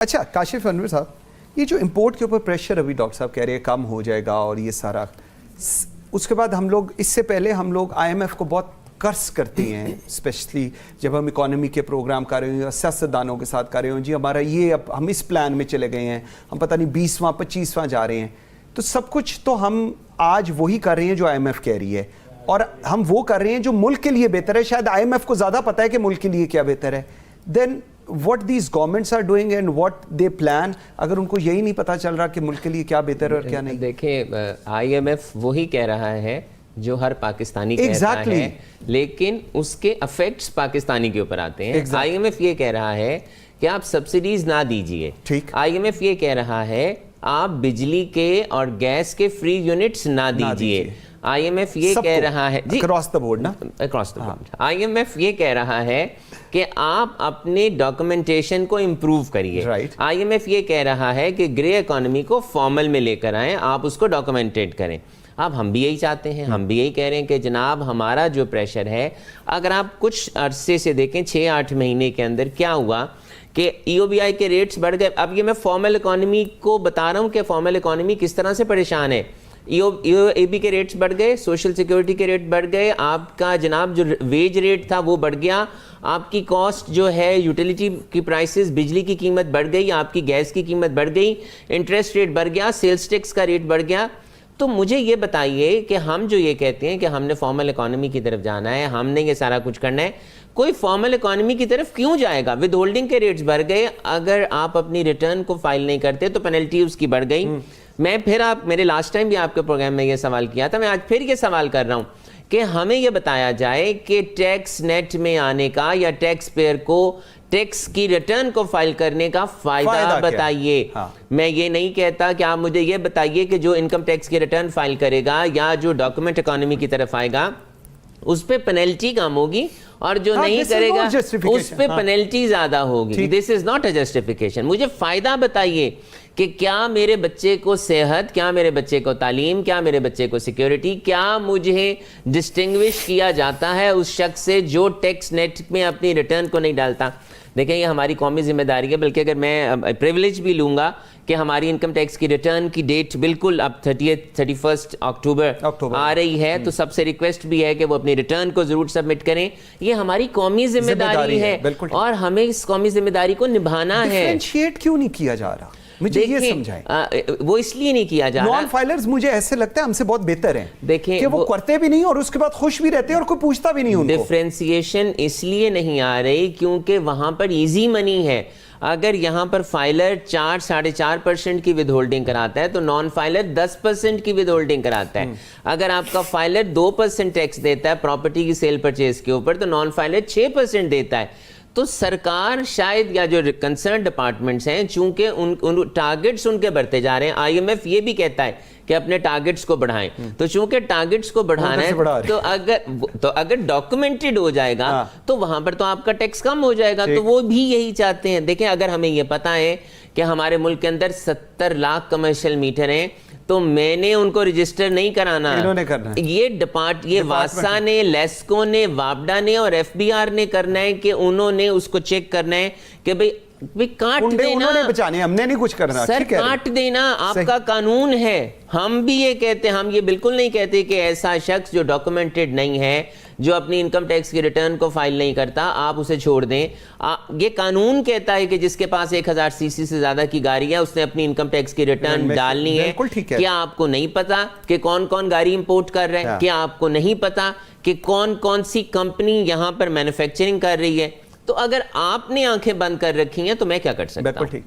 اچھا کاشف انور صاحب, یہ جو امپورٹ کے اوپر پریشر ابھی ڈاکٹر صاحب کہہ رہے ہیں کم ہو جائے گا اور یہ سارا, اس کے بعد ہم لوگ اس سے پہلے ہم لوگ آئی ایم ایف کو بہت قرض کرتے ہیں, اسپیشلی جب ہم اکانومی کے پروگرام کر رہے ہیں, سیاستدانوں کے ساتھ کر رہے ہوں, جی ہمارا یہ اب ہم اس پلان میں چلے گئے ہیں, ہم پتہ نہیں 20واں 25واں جا رہے ہیں, تو سب کچھ تو ہم آج وہی کر رہے ہیں جو آئی ایم ایف کہہ رہی ہے, اور ہم وہ کر رہے ہیں جو ملک کے لیے بہتر ہے. شاید آئی ایم ایف کو زیادہ پتہ ہے کہ ملک کے لیے کیا بہتر ہے. دین what these governments are doing and what they plan, اگر ان کو یہی نہیں پتا چل رہا کہ ملک کے لیے کیا بہتر ہے اور کیا نہیں. دیکھیں آئی ایم ایف وہی کہہ رہا ہے جو ہر پاکستانی کہتا ہے, لیکن اس کے افیکٹس پاکستانی کے اوپر آتے ہیں. آئی ایم ایف یہ کہہ رہا ہے کہ آپ سبسڈیز نہ دیجئے. آئی ایم ایف یہ کہہ رہا ہے آپ بجلی کے اور گیس کے فری یونٹس نہ دیجئے. آئی ایم ایف یہ کہہ رہا ہے اکراس دا بورڈ نا, across the board. I M F یہ کہہ رہا ہے کہ آپ اپنے ڈاکومنٹیشن کو امپروو کریے. آئی ایم ایف یہ کہہ رہا ہے کہ گرے اکانومی کو فارمل میں لے کر آئیں, آپ اس کو ڈاکومنٹیٹ کریں. اب ہم بھی یہی چاہتے ہیں, ہم بھی یہی کہہ رہے ہیں کہ جناب ہمارا جو پریشر ہے, اگر آپ کچھ عرصے سے دیکھیں 6-8 مہینے کے اندر کیا ہوا کہ ای او بی آئی کے ریٹس بڑھ گئے. اب یہ میں فارمل اکانومی کو بتا رہا ہوں کہ فارمل اکانومی کس طرح سے پریشان ہے. ای او اے بی کے ریٹس بڑھ گئے, سوشل سیکیورٹی کے ریٹ بڑھ گئے, آپ کا جناب جو ویج ریٹ تھا وہ بڑھ گیا, آپ کی کاسٹ جو ہے یوٹیلیٹی کی پرائسز, بجلی کی قیمت بڑھ گئی, آپ کی گیس کی قیمت بڑھ گئی, انٹرسٹ ریٹ بڑھ گیا, سیلز ٹیکس کا ریٹ بڑھ گیا. تو مجھے یہ بتائیے کہ ہم جو یہ کہتے ہیں کہ ہم نے فارمل اکانومی کی طرف جانا ہے, ہم نے یہ سارا کچھ کرنا ہے, کوئی فارمل اکانومی کی طرف کیوں جائے گا؟ ود ہولڈنگ کے ریٹس بڑھ گئے, اگر آپ اپنی ریٹرن کو فائل نہیں کرتے تو پینلٹی اس کی بڑھ گئی. میں پھر میرے لاسٹ ٹائم بھی آپ کے پروگرام میں یہ سوال کیا تھا, میں آج پھر یہ سوال کر رہا ہوں کہ ہمیں یہ بتایا جائے کہ ٹیکس نیٹ میں آنے کا یا ٹیکس پیئر کو ٹیکس کی ریٹرن کو فائل کرنے کا فائدہ بتائیے. میں یہ نہیں کہتا کہ آپ مجھے یہ بتائیے کہ جو انکم ٹیکس کی ریٹرن فائل کرے گا یا جو ڈاکومنٹ اکانومی کی طرف آئے گا اس پہ پینلٹی کم ہوگی, اور جو نہیں کرے گا اس پہ پینلٹی زیادہ ہوگی. دس از ناٹ اے جسٹیفیکیشن. مجھے فائدہ بتائیے کہ کیا میرے بچے کو صحت, کیا میرے بچے کو تعلیم, کیا میرے بچے کو سیکیورٹی, کیا مجھے ڈسٹنگوش کیا جاتا ہے اس شخص سے جو ٹیکس نیٹ میں اپنی ریٹرن کو نہیں ڈالتا. دیکھیں یہ ہماری قومی ذمہ داری ہے, بلکہ اگر میں پریولیج بھی لوں گا کہ ہماری انکم ٹیکس کی ریٹرن کی ڈیٹ بالکل اب 31 اکتوبر آ رہی ہے, تو سب سے ریکویسٹ بھی ہے کہ وہ اپنی ریٹرن کو ضرور سبمٹ کریں. یہ ہماری قومی ذمہ داری ہے اور ہمیں اس قومی ذمہ داری کو نبھانا ہے. ڈیفرینشیٹ کیوں نہیں کیا جا رہا؟ مجھے یہ سمجھائیں. وہ اس لیے نہیں کیا جا رہا, نان فائلرز مجھے ایسے لگتا ہے ہم سے بہت بہتر ہیں, دیکھیں کہ وہ کرتے بھی نہیں اور اس کے بعد خوش بھی رہتے ہیں اور کوئی پوچھتا بھی نہیں ان کو. ڈیفرینسیشن اس لیے نہیں آ رہی کیونکہ وہاں پر ایزی منی ہے. اگر یہاں پر فائلر 4-4.5% کی ود ہولڈنگ کراتا ہے تو نان فائلر 10% کی ود ہولڈنگ کراتا ہے. اگر آپ کا فائلر 2% ٹیکس دیتا ہے پراپرٹی کی سیل پرچیز کے اوپر تو نان فائلر 6% دیتا ہے. تو سرکار شاید یا جو کنسرن ڈپارٹمنٹس ہیں چونکہ ان ٹارگٹس ان کے بڑھتے جا رہے ہیں, آئی ایم ایف یہ بھی کہتا ہے کہ اپنے ٹارگٹس کو بڑھائیں, تو چونکہ ٹارگٹس کو بڑھانا ہے تو اگر ڈاکومنٹڈ ہو جائے گا تو وہاں پر تو آپ کا ٹیکس کم ہو جائے گا. تو وہ بھی یہی چاہتے ہیں. دیکھیں اگر ہمیں یہ پتا ہے کہ ہمارے ملک کے اندر 70 لاکھ کمرشل میٹر ہیں تو میں نے ان کو رجسٹر نہیں کرانا, یہ واسا نے, لیسکو نے, واپڈا نے اور ایف بی آر نے کرنا ہے کہ انہوں نے اس کو چیک کرنا ہے کہ بھئی کاٹ دینا, ہم نے نہیں کچھ کرنا, سر کاٹ دینا آپ کا قانون ہے. ہم بھی یہ کہتے ہیں, ہم یہ بالکل نہیں کہتے کہ ایسا شخص جو ڈاکومنٹڈ نہیں ہے, جو اپنی انکم ٹیکس کی ریٹرن کو فائل نہیں کرتا, آپ اسے چھوڑ دیں. یہ قانون کہتا ہے کہ جس کے پاس 1000 سی سی سے زیادہ کی گاڑی ہے اس نے اپنی انکم ٹیکس کی ریٹرن ڈالنی ہے. کیا آپ کو نہیں پتا کہ کون کون گاڑی امپورٹ کر رہے ہیں؟ کیا آپ کو نہیں پتا کہ کون کون سی کمپنی یہاں پر مینوفیکچرنگ کر رہی ہے؟ تو اگر آپ نے آنکھیں بند کر رکھی ہیں تو میں کیا کر سکتا ہوں؟